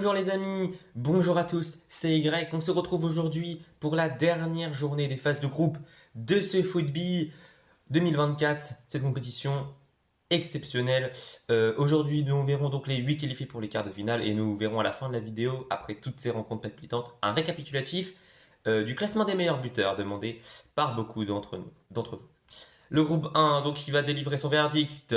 Bonjour les amis, bonjour à tous, c'est Y. On se retrouve aujourd'hui pour la dernière journée des phases de groupe de ce Football 2024, cette compétition exceptionnelle. Aujourd'hui, nous verrons donc les 8 qualifiés pour les quarts de finale et nous verrons à la fin de la vidéo, après toutes ces rencontres palpitantes, un récapitulatif du classement des meilleurs buteurs demandé par beaucoup d'entre vous. Le groupe 1, donc, qui va délivrer son verdict.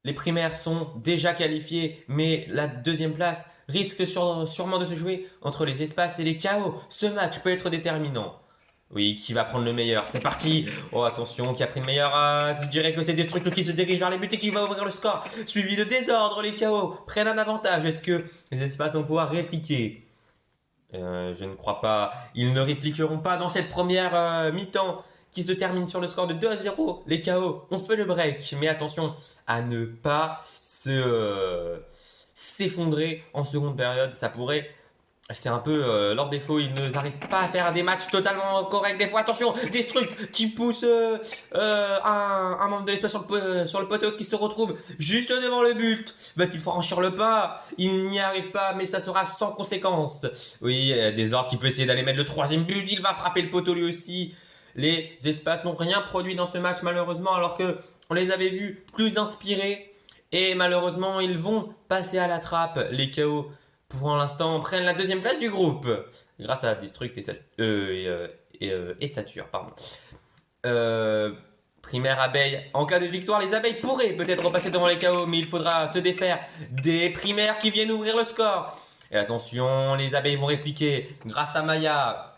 Les primaires sont déjà qualifiés, mais la deuxième place risque sûrement de se jouer entre les espaces et les chaos. Ce match peut être déterminant. Oui, qui va prendre le meilleur? C'est parti. Oh, attention, qui a pris le meilleur? Je dirais que c'est Destructo qui se dirige vers les buts et qui va ouvrir le score. Suivi de Désordre, les chaos prennent un avantage. Est-ce que les espaces vont pouvoir répliquer? Je ne crois pas. Ils ne répliqueront pas dans cette première mi-temps qui se termine sur le score de 2-0. Les KO ont fait le break, mais attention à ne pas s'effondrer en seconde période. Ça pourrait. C'est un peu leur défaut, ils n'arrivent pas à faire des matchs totalement corrects des fois. Attention, Destruct qui pousse un membre de l'espace sur le poteau qui se retrouve juste devant le but. Va-t-il franchir le pas? Il n'y arrive pas, mais ça sera sans conséquence. Oui, Désordre qui peut essayer d'aller mettre le troisième but, il va frapper le poteau lui aussi. Les espaces n'ont rien produit dans ce match malheureusement, alors que on les avait vus plus inspirés. Et malheureusement, ils vont passer à la trappe, les KO pour l'instant prennent la deuxième place du groupe grâce à Destruct et Satur. Pardon. Primaire abeille. En cas de victoire, les abeilles pourraient peut-être repasser devant les KO, mais il faudra se défaire des primaires qui viennent ouvrir le score. Et attention, les abeilles vont répliquer grâce à Maya.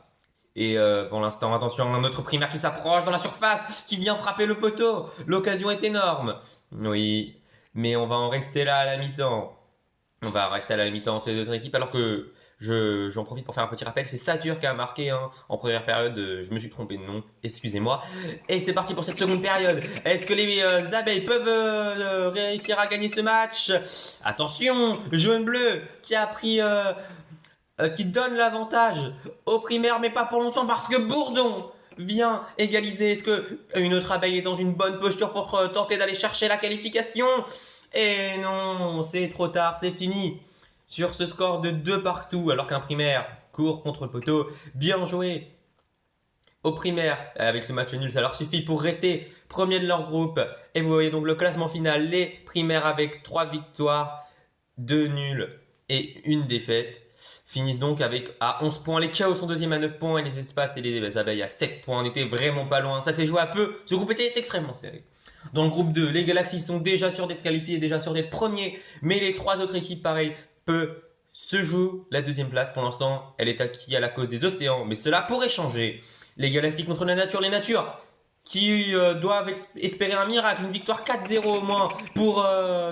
Et pour l'instant, attention, un autre primaire qui s'approche dans la surface, qui vient frapper le poteau. L'occasion est énorme. Oui, mais on va en rester là à la mi-temps. On va rester à la mi-temps ces deux équipes alors que j'en profite pour faire un petit rappel. C'est Satur qui a marqué en première période. Je me suis trompé de nom, excusez-moi. Et c'est parti pour cette seconde période. Est-ce que les abeilles peuvent réussir à gagner ce match? Attention, jaune-bleu qui a pris... qui donne l'avantage aux primaires, mais pas pour longtemps parce que Bourdon vient égaliser. Est-ce que une autre abeille est dans une bonne posture pour tenter d'aller chercher la qualification? Et non, c'est trop tard, c'est fini. Sur ce score de 2 partout, alors qu'un primaire court contre le poteau. Bien joué aux primaires. Avec ce match nul, ça leur suffit pour rester premier de leur groupe. Et vous voyez donc le classement final. Les primaires avec 3 victoires, 2 nuls et 1 défaite finissent donc à 11 points. Les chaos sont deuxième à 9 points et les espaces et les abeilles à 7 points. On était vraiment pas loin. Ça s'est joué à peu. Ce groupe était extrêmement serré. Dans le groupe 2, les Galaxies sont déjà sûrs d'être qualifiés, déjà sûrs d'être premiers, mais les 3 autres équipes, pareil, peuvent se jouer la deuxième place. Pour l'instant, elle est acquise à la cause des océans, mais cela pourrait changer. Les Galaxies contre la nature, les natures qui doivent espérer un miracle, une victoire 4-0 au moins pour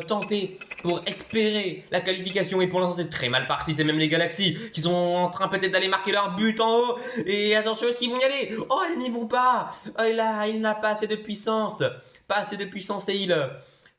tenter, pour espérer la qualification. Et pour l'instant, c'est très mal parti. C'est même les Galaxies qui sont en train peut-être d'aller marquer leur but en haut. Et attention, est-ce qu'ils vont y aller? Oh, ils n'y vont pas. Oh, il n'a pas assez de puissance. Pas assez de puissance et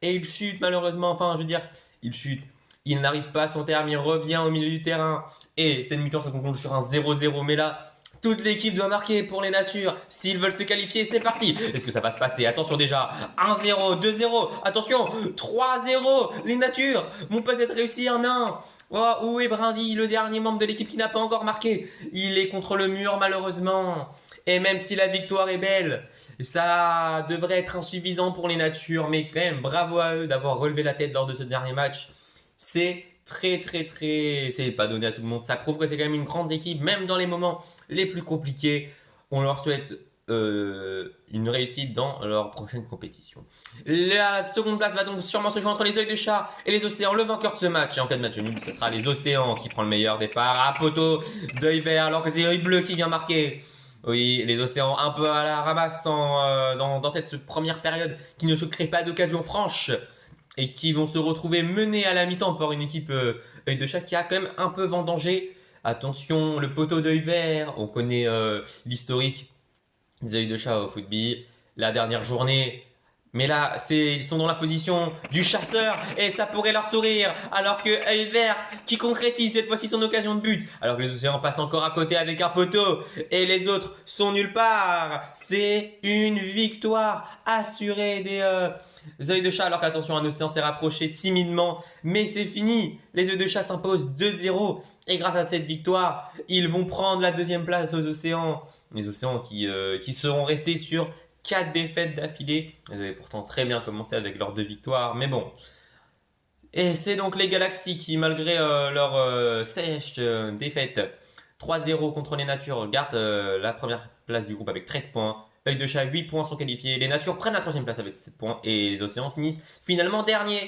il chute malheureusement. Enfin, je veux dire, il chute. Il n'arrive pas à son terme. Il revient au milieu du terrain. Et cette mi-temps se conclut sur un 0-0. Mais là, toute l'équipe doit marquer pour les natures. S'ils veulent se qualifier, c'est parti. Est-ce que ça va se passer? Attention déjà. 1-0, 2-0. Attention. 3-0. Les natures vont peut-être réussir. Non. Oh, où est Brindy, le dernier membre de l'équipe qui n'a pas encore marqué? Il est contre le mur malheureusement. Et même si la victoire est belle, ça devrait être insuffisant pour les natures. Mais quand même, bravo à eux d'avoir relevé la tête lors de ce dernier match. C'est très... C'est pas donné à tout le monde. Ça prouve que c'est quand même une grande équipe, même dans les moments les plus compliqués. On leur souhaite une réussite dans leur prochaine compétition. La seconde place va donc sûrement se jouer entre les œils de chat et les océans. Le vainqueur de ce match, et en cas de match nul, ce sera les océans qui prend le meilleur départ à poteau d'œil vert, alors que c'est œil bleu qui vient marquer. Oui, les océans un peu à la ramasse dans cette première période qui ne se crée pas d'occasion franche et qui vont se retrouver menés à la mi-temps par une équipe œil de chat qui a quand même un peu vendangé. Attention, le poteau d'œil vert, on connaît l'historique des œils de chat au football. La dernière journée, mais là, ils sont dans la position du chasseur et ça pourrait leur sourire. Alors que œil vert qui concrétise cette fois-ci son occasion de but. Alors que les océans passent encore à côté avec un poteau et les autres sont nulle part. C'est une victoire assurée Les œils de chat, alors qu'attention, un océan s'est rapproché timidement, mais c'est fini. Les œils de chat s'imposent 2-0 et grâce à cette victoire, ils vont prendre la deuxième place aux océans. Les océans qui seront restés sur 4 défaites d'affilée. Ils avaient pourtant très bien commencé avec leurs 2 victoires, mais bon. Et c'est donc les Galaxies qui, malgré leur sèche défaite 3-0 contre les Natures, gardent la première place du groupe avec 13 points. Œil de chat, 8 points sont qualifiés. Les Natures prennent la troisième place avec 7 points. Et les Océans finissent finalement dernier.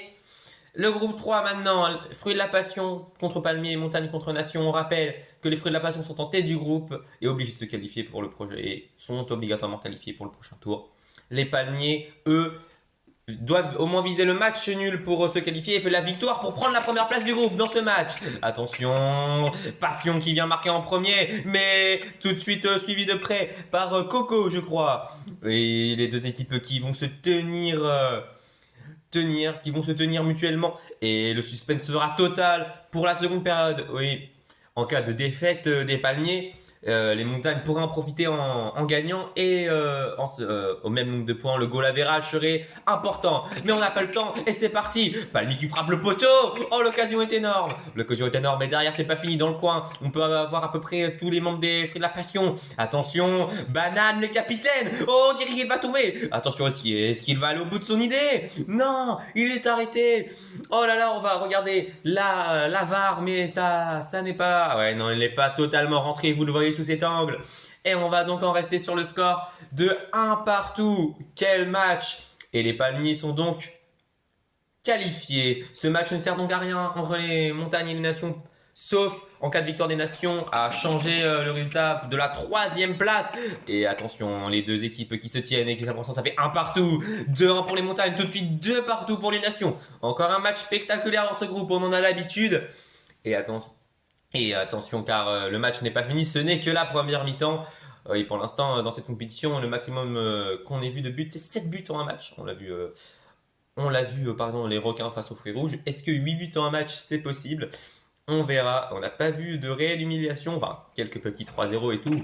Le groupe 3 maintenant, Fruits de la Passion contre Palmier, Montagne contre Nation. On rappelle que les Fruits de la Passion sont en tête du groupe et obligés de se qualifier pour le projet et sont obligatoirement qualifiés pour le prochain tour. Les Palmiers, eux, doivent au moins viser le match nul pour se qualifier et la victoire pour prendre la première place du groupe dans ce match. Attention, Passion qui vient marquer en premier, mais tout de suite suivi de près par Coco, je crois. Et les deux équipes qui vont se qui vont se tenir mutuellement. Et le suspense sera total pour la seconde période. Oui, en cas de défaite des Palmiers, les Montagnes pourraient en profiter en gagnant et au même nombre de points, le goal average serait important. Mais on n'a pas le temps et c'est parti. Palmier qui frappe le poteau. Oh, l'occasion est énorme. L'occasion est énorme, mais derrière c'est pas fini dans le coin. On peut avoir à peu près tous les membres des Fruits de la Passion. Attention, Banane le capitaine. Oh, on dirait qu'il va tomber. Attention aussi, est-ce qu'il va aller au bout de son idée? Non, il est arrêté. Oh là là, on va regarder la VAR, mais ça n'est pas... Ouais, non, il n'est pas totalement rentré, vous le voyez sous cet angle. Et on va donc en rester sur le score de 1 partout. Quel match! Et les Palmiers sont donc qualifiés. Ce match ne sert donc à rien entre les Montagnes et les Nations, sauf en cas de victoire des Nations, à changer le résultat de la 3e place. Et attention, les deux équipes qui se tiennent et qui pour l'instant ça fait 1 partout. 2-1 pour les Montagnes, tout de suite 2 partout pour les Nations. Encore un match spectaculaire dans ce groupe, on en a l'habitude. Et attention car le match n'est pas fini, ce n'est que la première mi-temps. Et pour l'instant, dans cette compétition, le maximum qu'on ait vu de buts, c'est 7 buts en un match. On l'a vu par exemple les Requins face aux Fruits Rouges. Est-ce que 8 buts en un match, c'est possible? On verra. On n'a pas vu de réelle humiliation. Enfin, quelques petits 3-0 et tout.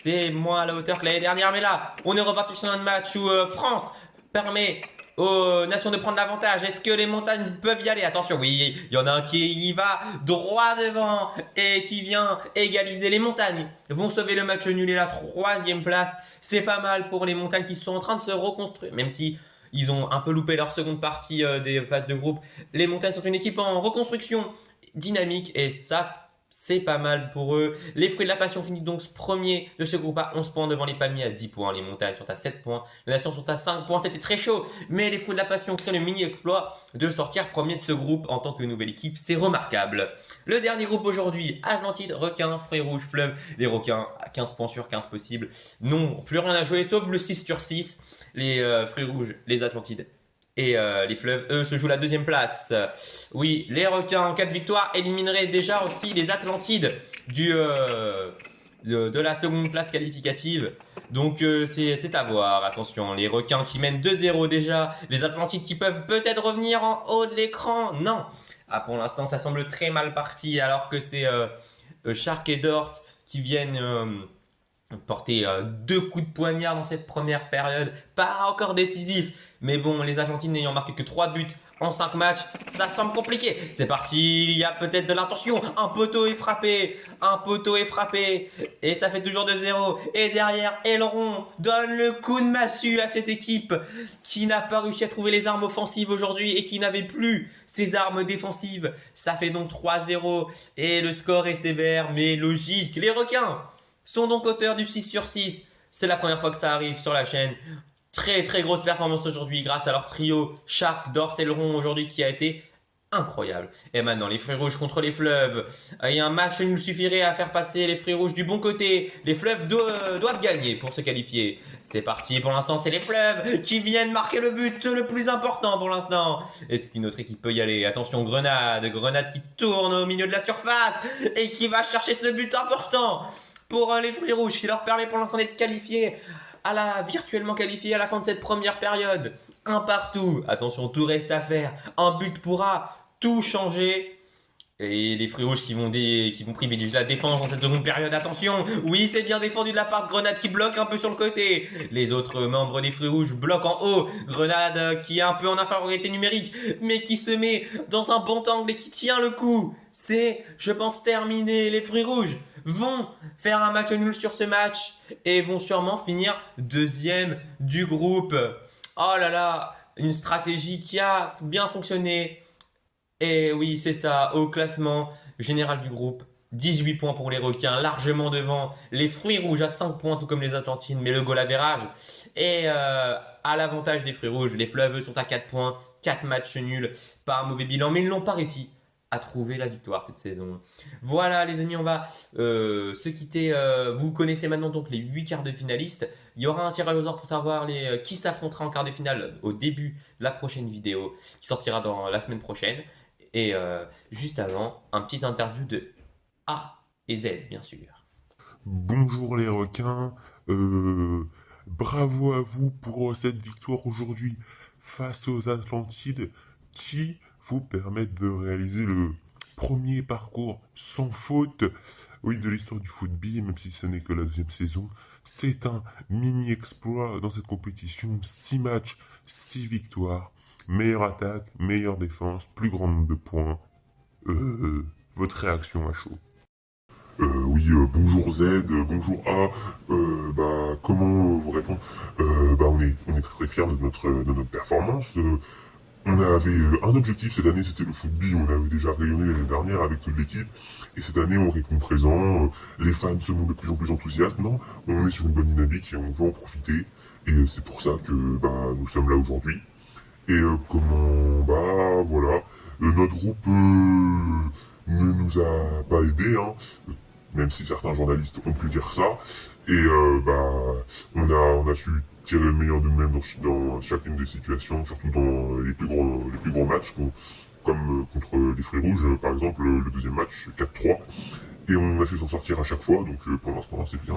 C'est moins à la hauteur que l'année dernière. Mais là, on est reparti sur un match où France permet aux nations de prendre l'avantage. Est-ce que les Montagnes peuvent y aller? Attention, oui, il y en a un qui y va droit devant et qui vient égaliser. Les Montagnes vont sauver le match nul et la 3e place. C'est pas mal pour les Montagnes qui sont en train de se reconstruire, même si ils ont un peu loupé leur seconde partie des phases de groupe. Les Montagnes sont une équipe en reconstruction dynamique et ça, c'est pas mal pour eux. Les Fruits de la Passion finissent donc premier de ce groupe à 11 points devant les Palmiers à 10 points. Les Montagnes sont à 7 points. Les Nations sont à 5 points. C'était très chaud. Mais les Fruits de la Passion créent le mini-exploit de sortir premier de ce groupe en tant que nouvelle équipe. C'est remarquable. Le dernier groupe aujourd'hui, Atlantide, Requins, Fruits Rouges, Fleuve. Les Requins à 15 points sur 15 possibles. Non, plus rien à jouer sauf le 6 sur 6. Les Fruits Rouges, les Atlantides et les Fleuves, eux, se jouent la 2e place. Oui, les Requins en cas de victoire élimineraient déjà aussi les Atlantides de la seconde place qualificative. Donc c'est à voir, attention, les Requins qui mènent 2-0 déjà, les Atlantides qui peuvent peut-être revenir en haut de l'écran, non. Ah, pour l'instant ça semble très mal parti alors que c'est Shark et Dors qui viennent porter 2 coups de poignard dans cette première période, pas encore décisif, mais bon, les Argentines n'ayant marqué que 3 buts en 5 matchs, ça semble compliqué. C'est parti, il y a peut-être de l'intention, un poteau est frappé, et ça fait toujours 2-0. Et derrière, Aileron donne le coup de massue à cette équipe qui n'a pas réussi à trouver les armes offensives aujourd'hui et qui n'avait plus ses armes défensives. Ça fait donc 3-0 et le score est sévère mais logique. Les Requins sont donc auteurs du 6 sur 6. C'est la première fois que ça arrive sur la chaîne. Très très grosse performance aujourd'hui grâce à leur trio Shark, Dors et Aileron aujourd'hui qui a été incroyable. Et maintenant les Fruits Rouges contre les Fleuves. Il y a un match qui nous suffirait à faire passer les Fruits Rouges du bon côté. Les Fleuves doivent gagner pour se qualifier. C'est parti, pour l'instant c'est les Fleuves qui viennent marquer le but le plus important pour l'instant. Est-ce qu'une autre équipe peut y aller? Attention, Grenade qui tourne au milieu de la surface et qui va chercher ce but important pour les Fruits Rouges qui leur permet pour l'instant d'être qualifiés virtuellement qualifiés à la fin de cette première période. 1 partout. Attention, tout reste à faire. Un but pourra tout changer. Et les fruits rouges qui vont privilégier la défense dans cette seconde période. Attention, oui, c'est bien défendu de la part de Grenade qui bloque un peu sur le côté. Les autres membres des fruits rouges bloquent en haut. Grenade qui est un peu en infériorité numérique, mais qui se met dans un bon angle et qui tient le coup. C'est, je pense, terminé. Les fruits rouges vont faire un match nul sur ce match et vont sûrement finir deuxième du groupe. Oh là là, une stratégie qui a bien fonctionné. Et oui, c'est ça, au classement général du groupe, 18 points pour les requins, largement devant les fruits rouges à 5 points, tout comme les Atlantines, mais le goal average. Et à l'avantage des fruits rouges, les flaveux sont à 4 points, 4 matchs nuls, pas un mauvais bilan, mais ils n'ont pas réussi à trouver la victoire cette saison. Voilà les amis, on va se quitter. Vous connaissez maintenant donc les 8 quarts de finalistes. Il y aura un tirage au sort pour savoir qui s'affrontera en quart de finale au début de la prochaine vidéo qui sortira dans la semaine prochaine. Et juste avant, un petit interview de A et Z, bien sûr. Bonjour les requins, bravo à vous pour cette victoire aujourd'hui face aux Atlantides qui vous permettent de réaliser le premier parcours sans faute, oui, de l'histoire du football, même si ce n'est que la deuxième saison. C'est un mini exploit dans cette compétition, 6 matchs, 6 victoires, meilleure attaque, meilleure défense, plus grand nombre de points. Votre réaction à chaud? Oui, bonjour Z, bonjour A. Comment vous répondre? On est très fiers de notre performance. On avait un objectif cette année, c'était le football. On avait déjà rayonné l'année dernière avec toute l'équipe. Et cette année, on répond présent. Les fans se montrent de plus en plus enthousiastes. Non, on est sur une bonne dynamique et on veut en profiter. Et c'est pour ça que nous sommes là aujourd'hui. Et voilà. Notre groupe ne nous a pas aidés, hein, même si certains journalistes ont pu dire ça. Et on a su tirer le meilleur de nous-mêmes dans chacune des situations, surtout dans les plus gros matchs, comme contre les Fruits Rouges, par exemple, le deuxième match, 4-3. Et on a su s'en sortir à chaque fois, donc pour l'instant, c'est bien.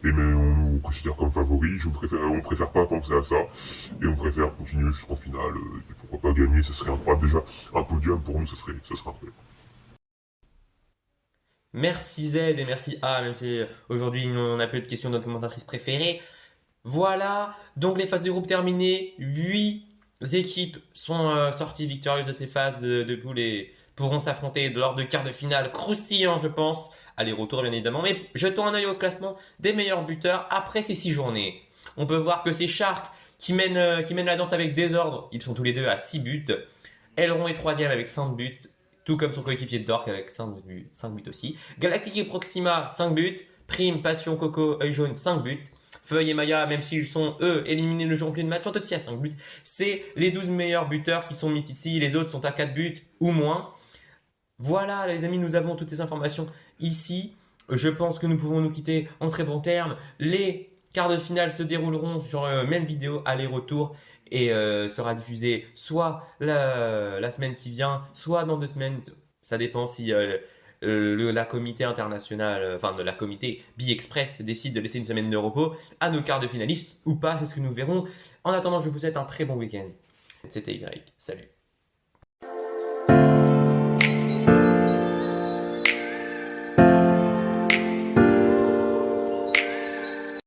Et mais on nous considère comme favoris, on préfère pas penser à ça, et on préfère continuer jusqu'en finale, et puis pourquoi pas gagner, ça serait incroyable déjà, un podium pour nous, ça serait incroyable. Merci Z et merci A, même si aujourd'hui on a peu de questions de notre commentatrice préférée. Voilà, donc les phases de groupe terminées. 8 équipes sont sorties victorieuses de ces phases de poule et pourront s'affronter lors de quarts de finale croustillants, je pense. Aller-retour, bien évidemment. Mais jetons un œil au classement des meilleurs buteurs après ces 6 journées. On peut voir que c'est Shark qui mène la danse avec désordre. Ils sont tous les deux à 6 buts. Elron est troisième avec 5 buts, tout comme son coéquipier Dork avec 5 buts aussi. Galactic et Proxima, 5 buts. Prime, Passion, Coco, Oeil Jaune, 5 buts. Feuille et Maya, même s'ils sont, eux, éliminés le jour en plus de match, sont aussi à 5 buts. C'est les 12 meilleurs buteurs qui sont mis ici. Les autres sont à 4 buts ou moins. Voilà, les amis, nous avons toutes ces informations ici. Je pense que nous pouvons nous quitter en très bons termes. Les quarts de finale se dérouleront sur la même vidéo aller-retour et sera diffusée soit la semaine qui vient, soit dans 2 semaines. Ça dépend si la comité internationale, enfin de la comité Bi-Express décide de laisser une semaine de repos à nos quarts de finalistes ou pas, c'est ce que nous verrons. En attendant, je vous souhaite un très bon week-end. C'était Y, salut.